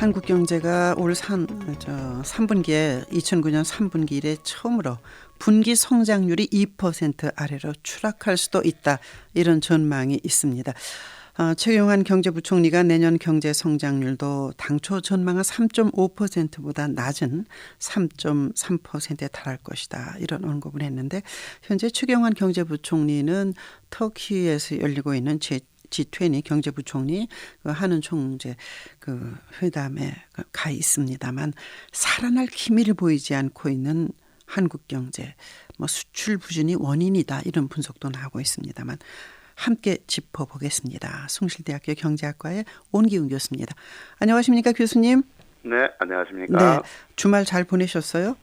한국 경제가 올 3분기에 2009년 3분기 이래 처음으로 분기 성장률이 2% 아래로 추락할 수도 있다. 이런 전망이 있습니다. 최경환 경제부총리가 내년 경제 성장률도 당초 전망한 3.5%보다 낮은 3.3%에 달할 것이다. 이런 언급을 했는데 현재 최경환 경제부총리는 터키에서 열리고 있는 G20 경제부총리 한은 총재 회담에 가 있습니다만 살아날 기미를 보이지 않고 있는 한국 경제, 수출 부진이 원인이다 이런 분석도 나오고 있습니다만 함께 짚어보겠습니다. 숭실대학교 경제학과의 온기훈 교수입니다. 안녕하십니까 교수님? 네, 안녕하십니까? 네, 주말 잘 보내셨어요?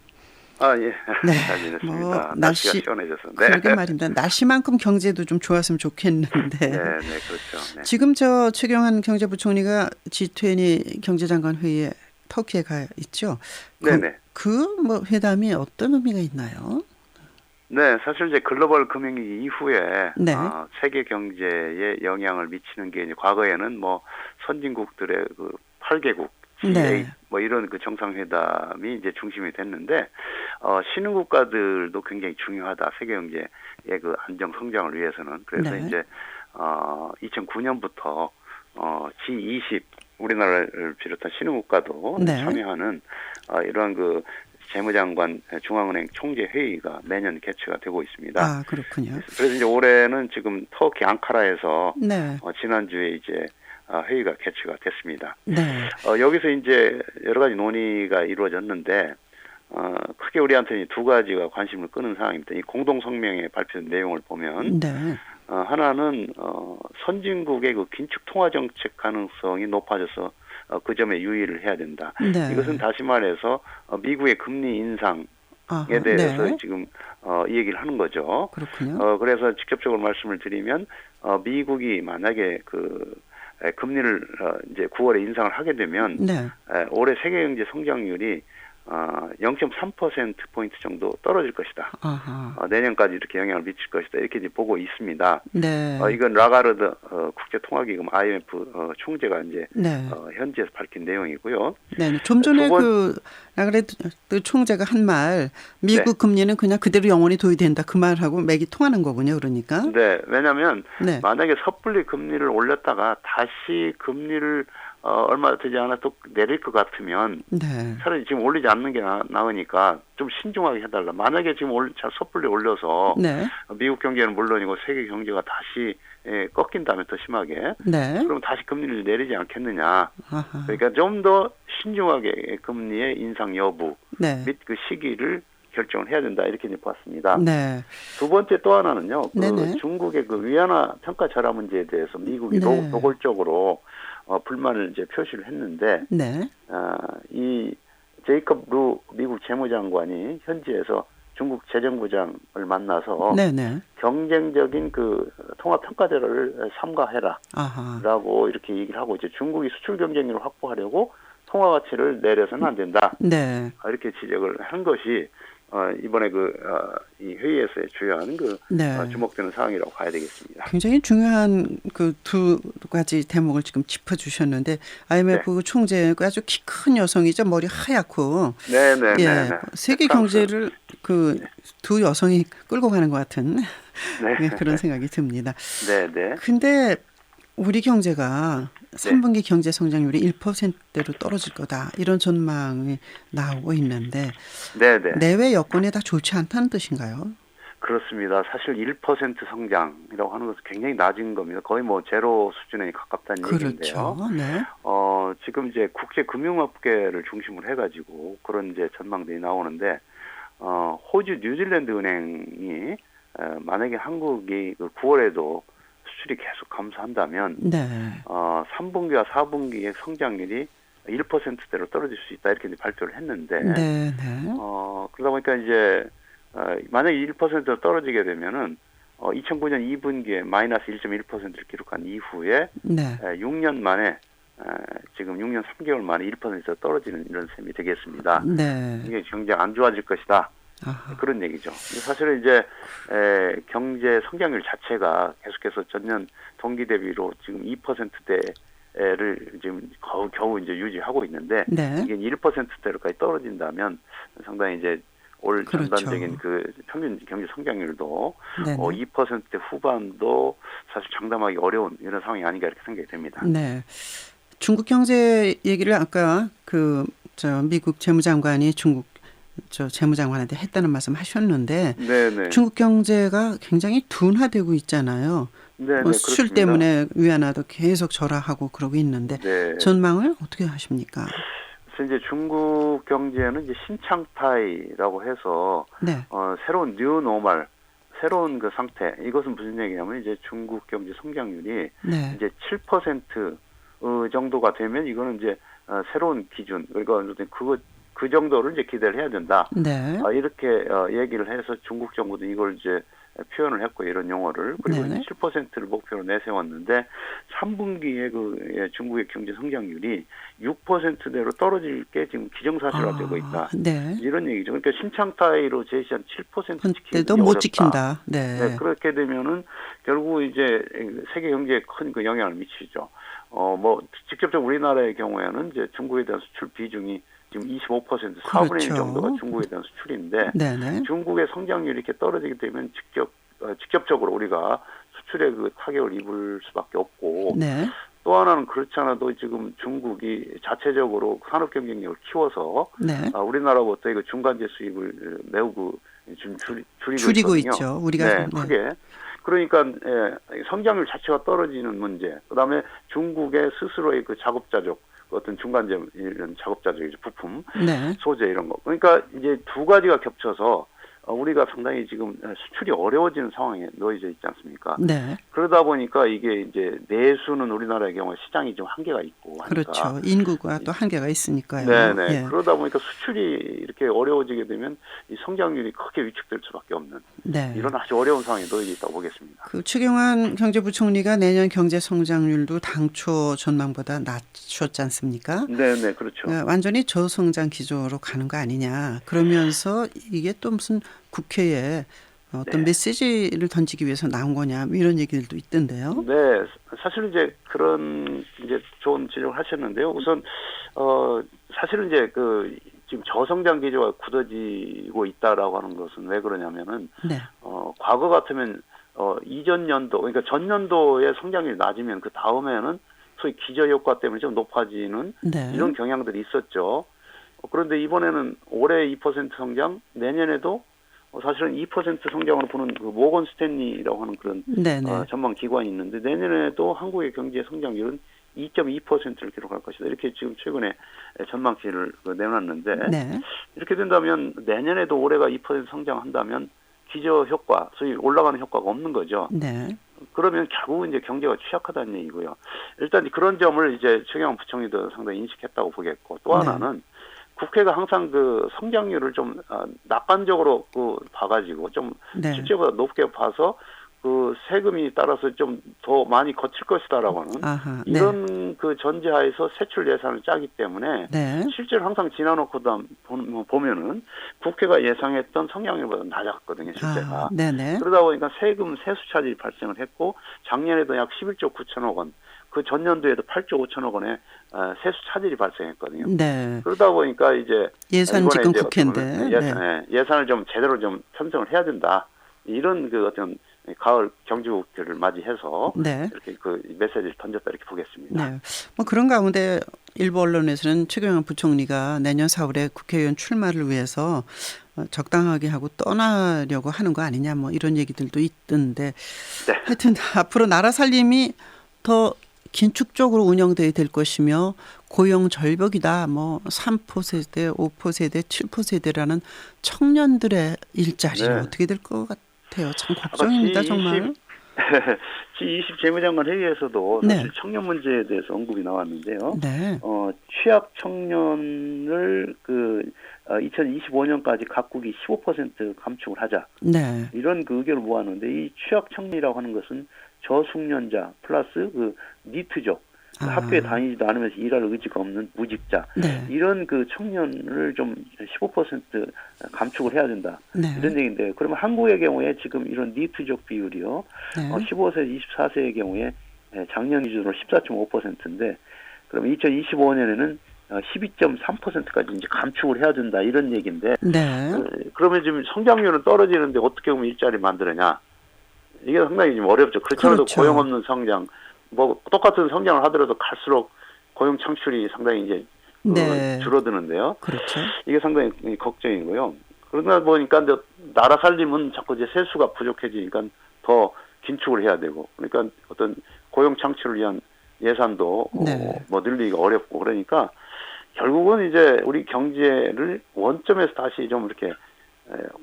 예. 네. 잘 지냈습니다. 날씨가 시원해져서. 네. 그러게 말입니다. 날씨만큼 경제도 좀 좋았으면 좋겠는데. 네, 그렇죠. 네. 지금 최경환 경제부총리가 G20 경제장관 회의에 터키에 가 있죠. 네네. 회담이 어떤 의미가 있나요? 네, 사실 이제 글로벌 금융위기 이후에 네. 세계 경제에 영향을 미치는 게 이제 과거에는 선진국들의 8개국 G8 네. 이런 정상회담이 이제 중심이 됐는데 신흥 국가들도 굉장히 중요하다. 세계 경제의 안정 성장을 위해서는. 그래서 네. 이제 2009년부터 G20 우리나라를 비롯한 신흥 국가도 네. 참여하는 이러한 재무장관 중앙은행 총재 회의가 매년 개최가 되고 있습니다. 아, 그렇군요. 그래서 이제 올해는 지금 터키 앙카라에서 네. 지난주에 이제 회의가 개최가 됐습니다. 네. 여기서 이제 여러 가지 논의가 이루어졌는데 크게 우리한테는 두 가지가 관심을 끄는 사항입니다. 이 공동 성명에 발표된 내용을 보면 네. 하나는 선진국의 긴축 통화 정책 가능성이 높아져서 그 점에 유의를 해야 된다. 네. 이것은 다시 말해서 미국의 금리 인상에 아하, 대해서 네. 지금 이 얘기를 하는 거죠. 그렇군요. 그래서 직접적으로 말씀을 드리면 미국이 만약에 금리를 이제 9월에 인상을 하게 되면 네. 올해 세계 경제 성장률이 0.3%포인트 정도 떨어질 것이다. 아하. 내년까지 이렇게 영향을 미칠 것이다. 이렇게 이제 보고 있습니다. 네. 이건 라가르드 국제통화기금 IMF 총재가 이제 네. 현지에서 밝힌 내용이고요. 네. 좀 전에 라가르드 총재가 한 말, 미국 네. 금리는 그냥 그대로 영원히 도의된다. 그 말하고 맥이 통하는 거군요. 그러니까. 네. 왜냐하면 네. 만약에 섣불리 금리를 올렸다가 다시 금리를 얼마 되지 않아도 내릴 것 같으면 네. 차라리 지금 올리지 않는 게 나으니까 좀 신중하게 해달라. 만약에 지금 섣불리 올려서 네. 미국 경제는 물론이고 세계 경제가 다시 꺾인다면 더 심하게 네. 그럼 다시 금리를 내리지 않겠느냐. 아하. 그러니까 좀 더 신중하게 금리의 인상 여부 네. 및 시기를 결정을 해야 된다. 이렇게 이제 봤습니다. 네. 두 번째 또 하나는요. 네네. 중국의 위안화 평가 절하 문제에 대해서 미국이 네. 노골적으로 불만을 이제 표시를 했는데 네. 이 제이컵 루 미국 재무장관이 현지에서 중국 재정부장을 만나서 네네. 경쟁적인 통화평가제를 삼가해라 아하. 라고 이렇게 얘기를 하고 이제 중국이 수출 경쟁력을 확보하려고 통화 가치를 내려서는 안 된다. 네. 이렇게 지적을 한 것이 이번에 이 회의에서의 주요한 네. 주목되는 사항이라고 봐야 되겠습니다. 굉장히 중요한 두 가지 대목을 지금 짚어주셨는데 IMF 네. 총재가 아주 키 큰 여성이죠. 머리 하얗고. 네네네. 예, 세계 경제를 두 여성이 끌고 가는 것 같은 네. 그런 생각이 듭니다. 네네. 근데 우리 경제가 3분기 경제 성장률이 1%대로 떨어질 거다. 이런 전망이 나오고 있는데 네네. 내외 여건이 다 좋지 않다는 뜻인가요? 그렇습니다. 사실 1% 성장이라고 하는 것은 굉장히 낮은 겁니다. 거의 제로 수준에 가깝다는 얘기인데요. 그렇죠. 네. 지금 이제 국제 금융업계를 중심으로 해가지고 그런 이제 전망들이 나오는데, 호주 뉴질랜드 은행이 만약에 한국이 9월에도 수출이 계속 감소한다면, 네. 3분기와 4분기의 성장률이 1%대로 떨어질 수 있다 이렇게 이제 발표를 했는데, 네. 그러다 보니까 이제 만약에 1%로 떨어지게 되면은 2009년 2분기에 마이너스 1.1%를 기록한 이후에 네. 6년 만에 지금 6년 3개월 만에 1%로 떨어지는 이런 셈이 되겠습니다. 네. 이게 경제 안 좋아질 것이다. 아하. 그런 얘기죠. 사실은 이제 경제 성장률 자체가 계속해서 전년 동기 대비로 지금 2%대 지금 겨우 이제 유지하고 있는데 네. 이게 1%대로까지 떨어진다면 상당히 이제 올 그렇죠. 전반적인 그 평균 경제 성장률도 네네. 2%대 후반도 사실 장담하기 어려운 이런 상황이 아닌가 이렇게 생각이 됩니다. 네. 중국 경제 얘기를 아까 미국 재무장관이 중국 재무장관한테 했다는 말씀 하셨는데 네네. 중국 경제가 굉장히 둔화되고 있잖아요. 네네. 수출 그렇습니다. 때문에 위안화도 계속 절하하고 그러고 있는데 네. 전망을 어떻게 하십니까? 그래서 이제 중국 경제는 이제 신창타이라고 해서 네. 새로운 뉴노멀 새로운 그 상태 이것은 무슨 얘기냐면 이제 중국 경제 성장률이 네. 이제 7% 정도가 되면 이거는 이제 새로운 기준 그러니까 그 정도를 이제 기대를 해야 된다. 네. 이렇게 얘기를 해서 중국 정부도 이걸 이제 표현을 했고 이런 용어를 그리고 네네. 이제 7%를 목표로 내세웠는데 3분기에 중국의 경제 성장률이 6%대로 떨어질 게 지금 기정사실화되고 있다. 네. 이런 얘기죠. 그러니까 신창타이로 제시한 7% 지키기 때도 못 어렵다. 지킨다. 네. 네, 그렇게 되면은 결국 이제 세계 경제에 큰 그 영향을 미치죠. 뭐 직접적으로 우리나라의 경우에는 이제 중국에 대한 수출 비중이 지금 25% 4분의 1 그렇죠. 정도가 중국에 대한 수출인데 네네. 중국의 성장률이 이렇게 떨어지게 되면 직접적으로 우리가 수출에 그 타격을 입을 수밖에 없고 네. 또 하나는 그렇지 않아도 지금 중국이 자체적으로 산업 경쟁력을 키워서 네. 우리나라부터 이거 중간재 수입을 매우 지금 줄이고 있거든요. 있죠. 우리가 네, 크게. 그러니까 성장률 자체가 떨어지는 문제. 그다음에 중국의 스스로의 그 작업자족 어떤 중간재 이런 작업자족 부품, 네. 소재 이런 거. 그러니까 이제 두 가지가 겹쳐서 우리가 상당히 지금 수출이 어려워지는 상황에 놓여져 있지 않습니까? 네. 그러다 보니까 이게 이제 내수는 우리나라의 경우에 시장이 좀 한계가 있고 하니까. 그렇죠. 인구가 또 한계가 있으니까요. 네네. 예. 그러다 보니까 수출이 이렇게 어려워지게 되면 이 성장률이 크게 위축될 수밖에 없는 네. 이런 아주 어려운 상황에 놓여져 있다고 보겠습니다. 그 최경환 경제부총리가 내년 경제 성장률도 당초 전망보다 낮췄지 않습니까? 네네, 그렇죠. 완전히 저성장 기조로 가는 거 아니냐. 그러면서 이게 또 무슨 국회에 어떤 메시지를 던지기 위해서 나온 거냐 이런 얘기들도 있던데요. 네, 사실 이제 그런 이제 좋은 지적을 하셨는데요. 우선 사실은 이제 지금 저성장 기조가 굳어지고 있다라고 하는 것은 왜 그러냐면은 네. 과거 같으면 이전 연도 그러니까 전년도의 성장률이 낮으면 그 다음에는 소위 기저 효과 때문에 좀 높아지는 네. 이런 경향들이 있었죠. 그런데 이번에는 올해 2% 성장, 내년에도 사실은 2% 성장으로 보는 그 모건 스탠리라고 하는 그런 전망 기관이 있는데 내년에도 한국의 경제 성장률은 2.2%를 기록할 것이다. 이렇게 지금 최근에 전망치를 내놨는데 네. 이렇게 된다면 내년에도 올해가 2% 성장한다면 기저 효과, 소위 올라가는 효과가 없는 거죠. 네. 그러면 결국은 이제 경제가 취약하다는 얘기고요. 일단 그런 점을 이제 최경환 부총리도 상당히 인식했다고 보겠고 또 하나는 국회가 항상 그 성장률을 좀 낙관적으로 봐가지고 좀 실제보다 높게 봐서 그 세금이 따라서 좀 더 많이 거칠 것이다라고 하는 이런 그 전제하에서 세출 예산을 짜기 때문에 실제로 항상 지나놓고 보면은 국회가 예상했던 성장률보다 낮았거든요, 실제가. 그러다 보니까 세수 차질이 발생을 했고 작년에도 약 11조 9천억 원, 그 전년도에도 8조 5천억 원의 세수 차질이 발생했거든요. 그러다 보니까 이제 예산 지금 국회인데 예산을 좀 제대로 좀 편성을 해야 된다. 이런 그 어떤 가을 경제국회를 맞이해서 이렇게 그 메시지를 던졌다 이렇게 보겠습니다. 네. 뭐 그런 가운데 일부 언론에서는 최경환 부총리가 내년 4월에 국회의원 출마를 위해서 적당하게 하고 떠나려고 하는 거 아니냐 뭐 이런 얘기들도 있던데 하여튼 앞으로 나라 살림이 더 긴축적으로 운영돼야 될 것이며 고용 절벽이다. 뭐 3포 세대, 5포 세대, 7포 세대라는 청년들의 일자리는 어떻게 될 것 같아요? 참 걱정입니다. 정말. G20 재무장관 회의에서도 사실 청년 문제에 대해서 언급이 나왔는데요. 취약 청년을 2025년까지 각국이 15% 감축을 하자. 이런 그 의견을 모았는데 이 취약 청년이라고 하는 것은 저숙련자 플러스 그 니트족 학교에 다니지도 않으면서 일할 의지가 없는 무직자 이런 그 청년을 좀 15% 감축을 해야 된다 이런 얘기인데 그러면 한국의 경우에 지금 이런 니트족 비율이요 15세 24세의 경우에 작년 기준으로 14.5%인데 그럼 2025년에는 12.3%까지 이제 감축을 해야 된다 이런 얘기인데 네. 그러면 지금 성장률은 떨어지는데 어떻게 보면 일자리 만들어냐 이게 상당히 좀 어렵죠. 그렇죠. 그렇죠. 고용 없는 성장 뭐 똑같은 성장을 하더라도 갈수록 고용 창출이 상당히 이제 네. 줄어드는데요. 그렇죠. 이게 상당히 걱정이고요. 그러다 보니까 이제 나라 살림은 자꾸 이제 세수가 부족해지니까 더 긴축을 해야 되고 그러니까 어떤 고용 창출을 위한 예산도 네. 뭐 늘리기가 어렵고 그러니까 결국은 이제 우리 경제를 원점에서 다시 좀 이렇게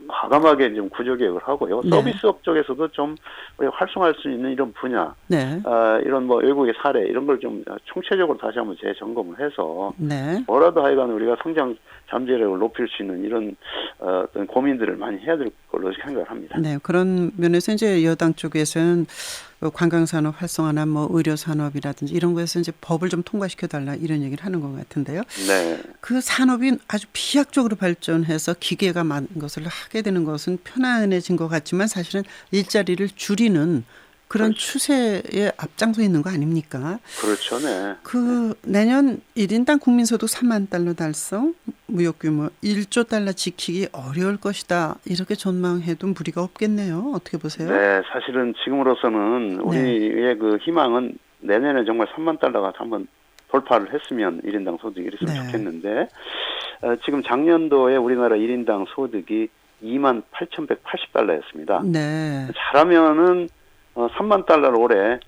과감하게 좀 구조개혁을 하고요. 네. 서비스업 쪽에서도 좀 우리가 활성화할 수 있는 이런 분야, 네. 이런 뭐 외국의 사례 이런 걸 좀 총체적으로 다시 한번 재점검을 해서 네. 뭐라도 하여간 우리가 성장 잠재력을 높일 수 있는 이런 어떤 고민들을 많이 해야 될 걸로 생각을 합니다. 네, 그런 면에서 이제 여당 쪽에서는 관광산업 활성화나 뭐 의료산업이라든지 이런 거에서 이제 법을 좀 통과시켜달라 이런 얘기를 하는 것 같은데요. 네. 그 산업이 아주 비약적으로 발전해서 기계가 많은 것을 하게 되는 것은 편안해진 것 같지만 사실은 일자리를 줄이는 그런 그렇죠. 추세에 앞장서 있는 거 아닙니까? 그렇죠, 네. 그 내년 1인당 국민소득 3만 달러 달성, 무역 규모 1조 달러 지키기 어려울 것이다. 이렇게 전망해도 무리가 없겠네요. 어떻게 보세요? 네, 사실은 지금으로서는 우리의 그 희망은 내년에 정말 3만 달러가 한번 돌파를 했으면 1인당 소득이 이랬으면 네. 좋겠는데 지금 작년도에 우리나라 1인당 소득이 2만 8,180달러였습니다. 네. 잘하면은 3만 달러를 올해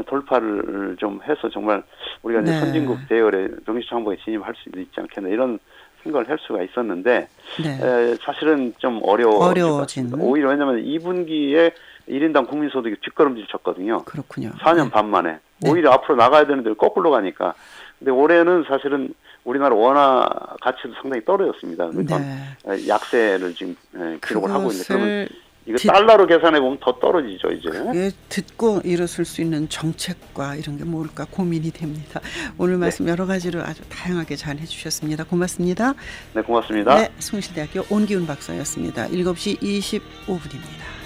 돌파를 좀 해서 정말 우리가 이제 네. 선진국 대열에 동시창고에 진입할 수도 있지 않겠나 이런 생각을 할 수가 있었는데 네. 사실은 좀 어려워진 오히려 왜냐하면 2분기에 1인당 국민소득이 뒷걸음질 쳤거든요. 그렇군요. 4년 네. 반 만에. 네. 오히려 앞으로 나가야 되는데 거꾸로 가니까. 근데 올해는 사실은 우리나라 원화 가치도 상당히 떨어졌습니다. 그러니까 네. 약세를 지금 기록을 하고 있는데 그러면 이거 듣- 달러로 계산해 보면 더 떨어지죠 이제. 그게 듣고 일어설 수 있는 정책과 이런 게 뭘까 고민이 됩니다. 오늘 말씀 여러 가지로 아주 다양하게 잘 해주셨습니다. 고맙습니다. 네, 고맙습니다. 네, 숭실대학교 온기훈 박사였습니다. 7시 25분입니다.